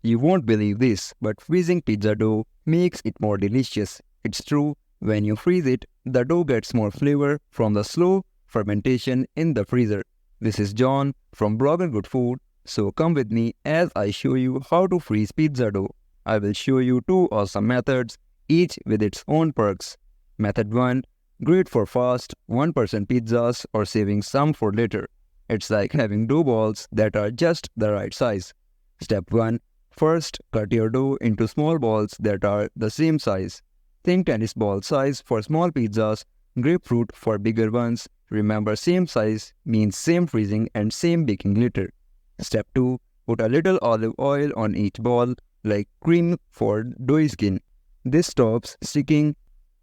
You won't believe this, but freezing pizza dough makes it more delicious. It's true, when you freeze it, the dough gets more flavor from the slow fermentation in the freezer. This is John from Bloggin Good Food, so come with me as I show you how to freeze pizza dough. I will show you two awesome methods, each with its own perks. Method 1, great for fast 1% pizzas or saving some for later. It's like having dough balls that are just the right size. Step 1. First, cut your dough into small balls that are the same size. Think tennis ball size for small pizzas, grapefruit for bigger ones. Remember, same size means same freezing and same baking later. Step 2. Put a little olive oil on each ball, like cream for doughy skin. This stops sticking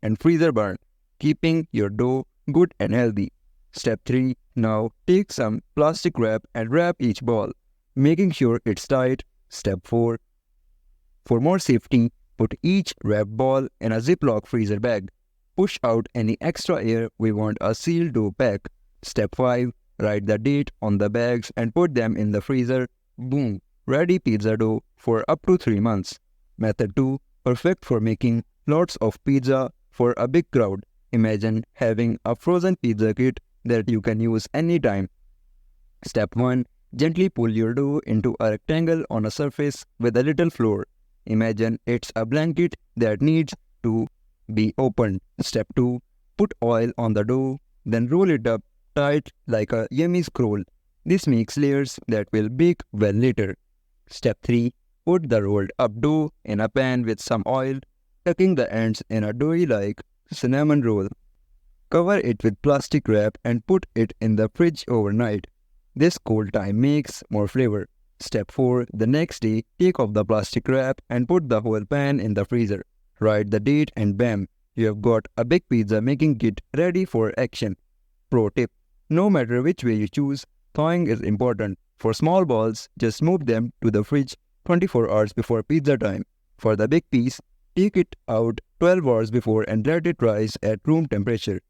and freezer burn, keeping your dough good and healthy. Step 3. Now take some plastic wrap and wrap each ball, making sure it's tight. Step 4. For more safety, put each wrapped ball in a ziplock freezer bag. Push out any extra air. We want a sealed dough pack. Step 5. Write the date on the bags and put them in the freezer. Boom! Ready pizza dough for up to 3 months. Method 2. Perfect for making lots of pizza for a big crowd. Imagine having a frozen pizza kit that you can use anytime. Step 1. Gently pull your dough into a rectangle on a surface with a little flour. Imagine it's a blanket that needs to be opened. Step 2. Put oil on the dough, then roll it up tight like a yummy scroll. This makes layers that will bake well later. Step 3. Put the rolled up dough in a pan with some oil, tucking the ends in a doughy like cinnamon roll. Cover it with plastic wrap and put it in the fridge overnight. This cold time makes more flavor. Step 4. The next day, take off the plastic wrap and put the whole pan in the freezer. Write the date and bam, you have got a big pizza making kit ready for action. Pro tip: no matter which way you choose, thawing is important. For small balls, just move them to the fridge 24 hours before pizza time. For the big piece, take it out 12 hours before and let it rise at room temperature.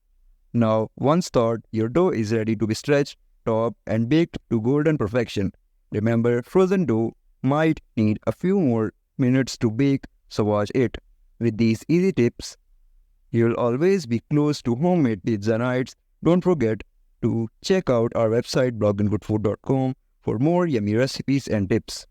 Now, once thawed, your dough is ready to be stretched, topped, and baked to golden perfection. Remember, frozen dough might need a few more minutes to bake, so watch it. With these easy tips, you'll always be close to homemade pizza nights. Don't forget to check out our website bloggingoodfood.com for more yummy recipes and tips.